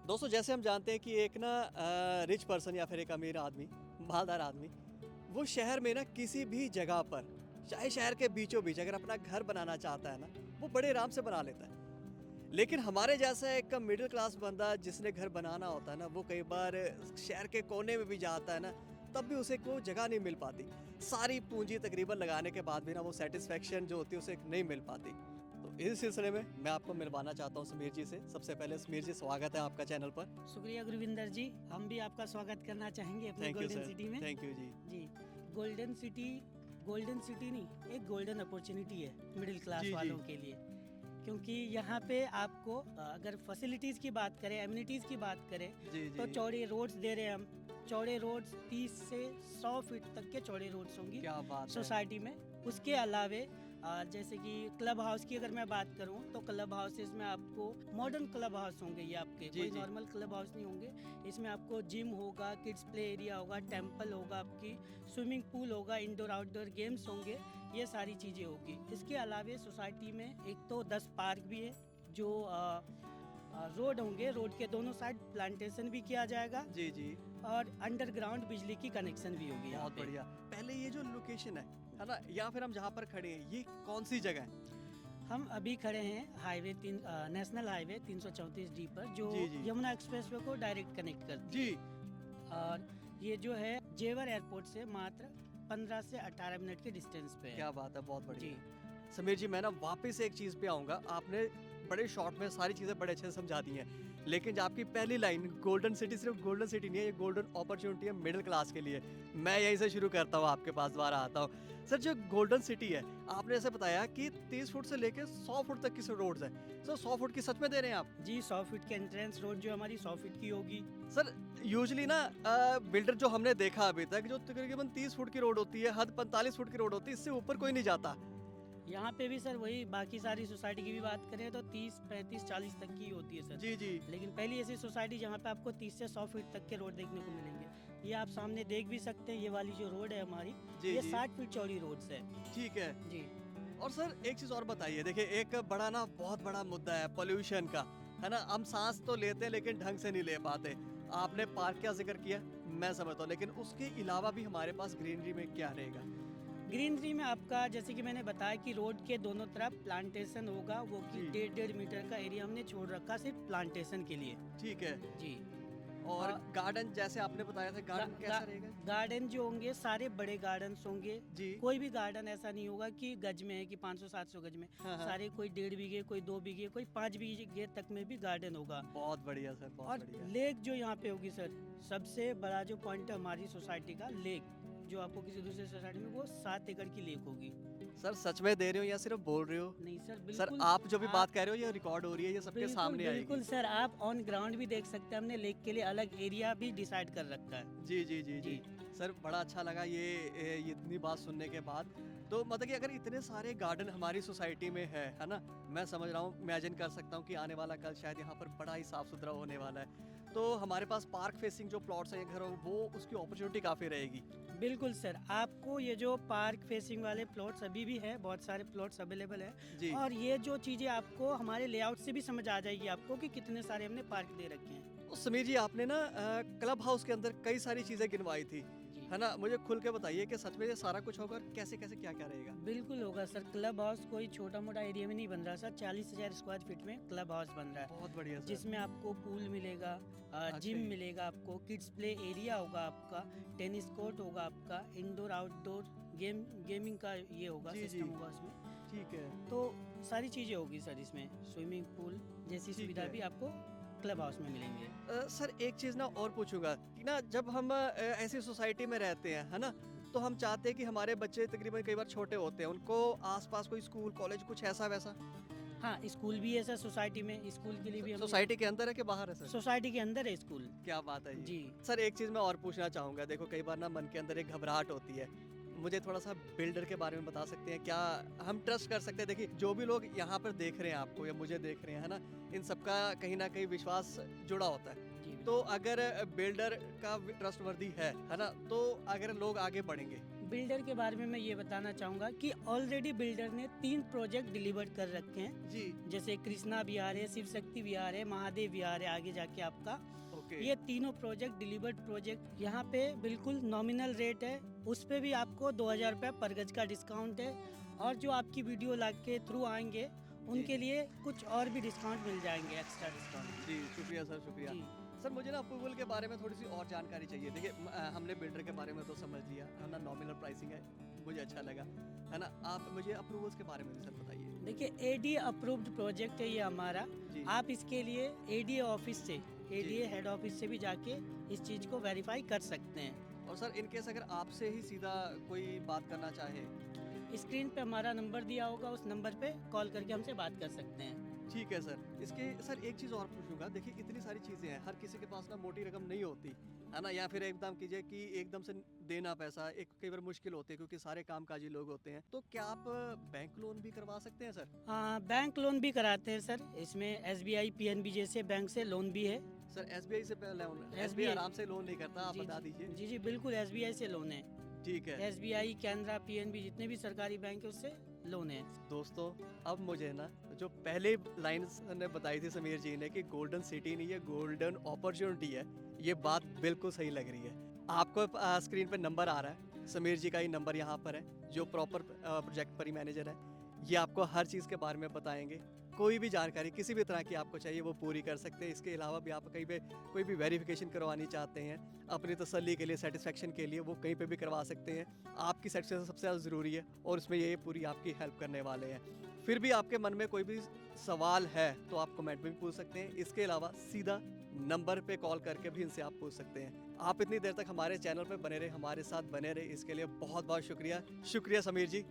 दोस्तों जैसे हम जानते हैं कि एक ना रिच पर्सन या फिर एक अमीर आदमी, मालदार आदमी, वो शहर में ना किसी भी जगह पर, चाहे शहर के बीचों बीच अगर अपना घर बनाना चाहता है ना, वो बड़े आराम से बना लेता है। लेकिन हमारे जैसा एक मिडिल क्लास बंदा जिसने घर बनाना होता है ना, वो कई बार शहर के कोने में भी जाता है ना, तब भी उसे कोई जगह नहीं मिल पाती। सारी पूंजी तकरीबन लगाने के बाद भी ना वो सेटिस्फेक्शन जो होती है उसे नहीं मिल पाती। तो इस सिलसिले में मैं आपको मिलवाना चाहता हूँ समीर जी से। सबसे पहले समीर जी, स्वागत है आपका चैनल पर। शुक्रिया गुरविंदर जी, हम भी आपका स्वागत करना चाहेंगे अपने thank you golden sir. City में। Thank you ji. जी, गोल्डन सिटी नहीं, एक गोल्डन अपॉर्चुनिटी है मिडिल क्लास जी, जी। वालों के लिए। क्योंकि यहाँ पे आपको अगर फैसिलिटीज़ की बात करें, एमिनिटीज़ की बात करें, जी, तो जी। चौड़े रोड्स दे रहे हैं हम। चौड़े रोड्स 30 से 100 फीट तक के चौड़े रोड्स होंगी क्या बात है। सोसाइटी में। उसके अलावे जैसे कि क्लब हाउस की अगर मैं बात करूं, तो क्लब हाउसेस में आपको मॉडर्न क्लब हाउस होंगे। ये आपके जी, कोई जी। नॉर्मल क्लब हाउस नहीं होंगे। इसमें आपको जिम होगा, किड्स प्ले एरिया होगा, टेम्पल होगा, आपकी स्विमिंग पूल होगा, इंडोर आउटडोर गेम्स होंगे, ये सारी चीज़ें होगी। इसके अलावे सोसाइटी में एक तो 10 पार्क भी है, जो रोड होंगे, रोड के दोनों साइड प्लांटेशन भी किया जाएगा, जी, जी। और अंडरग्राउंड बिजली की कनेक्शन भी होगी यहाँ बहुत पे। बढ़िया। पहले ये जो लोकेशन है ना, या फिर हम जहाँ पर खड़े हैं, ये कौन सी जगह है? हम अभी खड़े हैं नेशनल हाईवे 334 डी पर, जो जी, जी। यमुना एक्सप्रेसवे को डायरेक्ट कनेक्ट करती जी। है। और ये जो है जेवर एयरपोर्ट से मात्र 15 से 18 मिनट के डिस्टेंस पे है। क्या बात है, बहुत बढ़िया। जी। समीर जी, मैं ना वापस एक चीज़ पे आऊँगा। आपने बड़े शॉर्ट में सारी चीज़ें बड़े अच्छे से समझा दी हैं। लेकिन जो आपकी पहली लाइन गोल्डन सिटी, सिर्फ गोल्डन सिटी नहीं है, ये गोल्डन अपॉर्च्युनिटी है मिडिल क्लास के लिए। मैं यहीं से शुरू करता हूँ, आपके पास दोबारा आता हूँ। सर, जो गोल्डन सिटी है, आपने ऐसे बताया कि 30 फुट से लेके 100 फुट तक की रोड्स हैं। सर 100 फुट की सच में दे रहे हैं आप? जी, 100 फीट की एंट्रेंस रोड जो हमारी 100 फीट की होगी। सर यूजुअली ना बिल्डर जो हमने देखा अभी तक, जो तकरीबन 30 फुट की रोड होती है, हद 45 फुट की रोड होती है, इससे ऊपर कोई नहीं जाता। यहाँ पे भी सर वही, बाकी सारी सोसाइटी की भी बात करें तो 30, 35, 40 तक की होती है सर। जी, जी। लेकिन पहली ऐसी सोसाइटी जहाँ पे आपको 30 से 100 फीट तक के रोड देखने को मिलेंगे। ये आप सामने देख भी सकते हैं, ये वाली जो रोड है हमारी, जी, ये जी। 60 फीट चौड़ी रोड्स है। ठीक है। जी। और सर एक चीज़ और बताइए, देखिए एक बड़ा ना बहुत बड़ा मुद्दा है पॉल्यूशन का, है ना? हम सांस तो लेते हैं लेकिन ढंग से नहीं ले पाते। आपने पार्क का ज़िक्र किया, मैं समझता हूँ, लेकिन उसके अलावा भी हमारे पास ग्रीनरी में क्या रहेगा? ग्रीनरी में आपका, जैसे कि मैंने बताया कि रोड के दोनों तरफ प्लांटेशन होगा, वो कि जी। 1.5 मीटर का एरिया हमने छोड़ रखा सिर्फ प्लांटेशन के लिए। ठीक है। जी। और अ, गार्डन जैसे आपने बताया था, गार्डन कैसा रहेगा? गार्डन जो होंगे सारे बड़े गार्डन्स होंगे। जी। कोई भी गार्डन ऐसा नहीं होगा कि गज में है, कि 500-700 गज में। हाँ, हाँ। सारे कोई 1.5 बीघे, कोई 2 बीघे, कोई 5 बीघे तक में भी गार्डन होगा। बहुत बढ़िया सर, बहुत और बढ़िया। लेक जो यहाँ पे होगी सर, सबसे बड़ा जो पॉइंट है हमारी सोसाइटी का, लेक, जो आपको किसी दूसरे सोसाइटी में, वो 7 एकड़ की लेक होगी। सर सच में दे रहे हो या सिर्फ बोल रहे हो? नहीं सर, सर बिल्कुल। आप जो भी बात कह रहे हो ये रिकॉर्ड हो रही है, ये सबके बिल्कुल सामने बिल्कुल आएगी। सर, आप ऑन ग्राउंड भी देख सकते हैं, हमने लेक के लिए अलग एरिया भी डिसाइड कर रखा है। जी, जी, जी, जी। जी। सर बड़ा अच्छा लगा ये इतनी बात सुनने के बाद। तो मतलब कि अगर इतने सारे गार्डन हमारी सोसाइटी में है ना? मैं समझ रहा हूँ, इमेजिन कर सकता हूँ कि आने वाला कल शायद यहाँ पर बड़ा ही साफ-सुथरा होने वाला है। तो हमारे पास पार्क फेसिंग जो प्लॉट्स हैं, घर वो उसकी अपॉर्च्युनिटी काफ़ी रहेगी। बिल्कुल सर, आपको ये जो पार्क फेसिंग वाले प्लॉट्स अभी भी है, बहुत सारे प्लॉट्स अवेलेबल है। जी। और ये जो चीज़ें आपको हमारे लेआउट से भी समझ आ जाएगी आपको कि कितने सारे हमने पार्क दे रखे हैं। तो समीर जी, आपने ना क्लब हाउस के अंदर कई सारी चीज़ें गिनवाई थी, जी। है ना? मुझे खुल के बताइए कि सच में ये सारा कुछ होगा और कैसे-कैसे, क्या-क्या रहेगा? बिल्कुल होगा सर, क्लब हाउस कोई छोटा मोटा एरिया में नहीं बन रहा सर, 40,000 स्क्वायर फीट में क्लब हाउस बन रहा है। बहुत बढ़िया सर। जिसमें आपको पूल मिलेगा, अच्छा जिम जी। मिलेगा, आपको किड्स प्ले एरिया होगा, आपका टेनिस कोर्ट होगा, आपका इंडोर आउटडोर गेमिंग का ये होगा, जी, जी। सिस्टम होगा उसमें। ठीक है। तो सारी चीज़ें होगी सर इसमें, स्विमिंग पूल जैसी ठीक सुविधा है। भी आपको क्लब हाउस में मिलेंगे। सर एक चीज़ ना और पूछूँगा कि ना जब हम ऐसी सोसाइटी में रहते हैं, है ना? तो हम चाहते हैं कि हमारे बच्चे तकरीबन कई बार छोटे होते हैं, उनको आस-पास कोई स्कूल, कॉलेज कुछ ऐसा-वैसा? हाँ, स्कूल भी है सर सोसाइटी में, स्कूल के लिए भी हमने, सोसाइटी के अंदर है कि बाहर है सर? सोसाइटी के अंदर है स्कूल। क्या बात है ये! जी। सर एक चीज़ मैं और पूछना चाहूँगा, देखो कई बार ना मन के अंदर एक घबराहट होती है। मुझे थोड़ा-सा बिल्डर के बारे में बता सकते हैं? क्या हम ट्रस्ट कर सकते हैं? देखिए जो भी लोग यहाँ पर देख रहे हैं आपको या मुझे देख रहे हैं, है ना? इन सबका कहीं न कहीं विश्वास जुड़ा होता है। जी, तो अगर बिल्डर का ट्रस्टवर्दी है ना? तो अगर लोग आगे बढ़ेंगे, बिल्डर के बारे में मैं ये बताना चाहूँगा कि ऑलरेडी बिल्डर ने 3 प्रोजेक्ट डिलीवर कर रखे हैं। जी जैसे कृष्णा विहार है, शिव शक्ति विहार है, महादेव विहार है, आगे जाके आपका ओके ये तीनों प्रोजेक्ट डिलीवर्ड प्रोजेक्ट यहाँ पे बिल्कुल नॉमिनल रेट है। उस पे भी आपको 2000 रुपये पर गज का डिस्काउंट है, और जो आपकी वीडियो लाइक के थ्रू आएंगे उनके लिए कुछ और भी डिस्काउंट मिल जाएंगे, एक्स्ट्रा डिस्काउंट। जी शुक्रिया सर, शुक्रिया जी सर। मुझे ना अप्रूवल के बारे में थोड़ी सी और जानकारी चाहिए। देखिए हमने बिल्डर के बारे में तो समझ लिया है ना, नॉमिनल प्राइसिंग है, मुझे अच्छा लगा है ना। आप मुझे अप्रूवल्स के बारे में भी सर बताइए। देखिए एडी अप्रूव्ड प्रोजेक्ट है ये हमारा। जी आप इसके लिए एडीए ऑफिस से, एडीए हेड ऑफिस से भी जाके इस चीज़ को वेरीफाई कर सकते हैं। और सर इन केस अगर आपसे ही सीधा कोई बात करना चाहे। स्क्रीन पे हमारा नंबर दिया होगा, उस नंबर पे कॉल करके हमसे बात कर सकते हैं। ठीक है सर। इसके सर एक चीज़ और पूछूंगा, देखिए इतनी सारी चीज़ें हैं, हर किसी के पास ना मोटी रकम नहीं होती है ना, या फिर एकदम कीजिए कि एकदम से देना पैसा एक कई बार मुश्किल होती है क्योंकि सारे कामकाजी लोग होते हैं। तो क्या आप बैंक लोन भी करवा सकते हैं सर? हाँ, बैंक लोन भी कराते हैं सर। इसमें एसबीआई, पीएनबी जैसे बैंक से लोन भी है। सर एसबीआई से लोन? एसबीआई SBI आराम से लोन नहीं करता, आप जी बता दीजिए। जी जी बिल्कुल, एसबीआई से लोन है। ठीक है एसबीआई, कैनरा, पीएनबी जितने भी सरकारी बैंक है उससे लोन है। दोस्तों, अब मुझे ना जो पहले लाइन्स ने बताई थी समीर जी ने कि गोल्डन सिटी नहीं है, गोल्डन अपॉर्चुनिटी है, ये बात बिल्कुल सही लग रही है। आपको स्क्रीन पे नंबर आ रहा है, समीर जी का ही नंबर यहाँ पर है, जो प्रॉपर प्रोजेक्ट परी मैनेजर है। ये आपको हर चीज़ के बारे में बताएंगे। कोई भी जानकारी किसी भी तरह की आपको चाहिए वो पूरी कर सकते हैं। इसके अलावा भी आप कहीं पे कोई भी वेरिफिकेशन करवानी चाहते हैं अपनी तसल्ली के लिए, सेटिस्फेक्शन के लिए, वो कहीं पे भी करवा सकते हैं। आपकी सेटिस्फेक्शन सबसे ज़्यादा ज़रूरी है और उसमें ये पूरी आपकी हेल्प करने वाले हैं। फिर भी आपके मन में कोई भी सवाल है तो आप कमेंट में भी पूछ सकते हैं। इसके अलावा सीधा नंबर पे कॉल करके भी इनसे आप पूछ सकते हैं। आप इतनी देर तक हमारे चैनल पे बने रहे, हमारे साथ बने रहे, इसके लिए बहुत बहुत शुक्रिया। शुक्रिया समीर जी।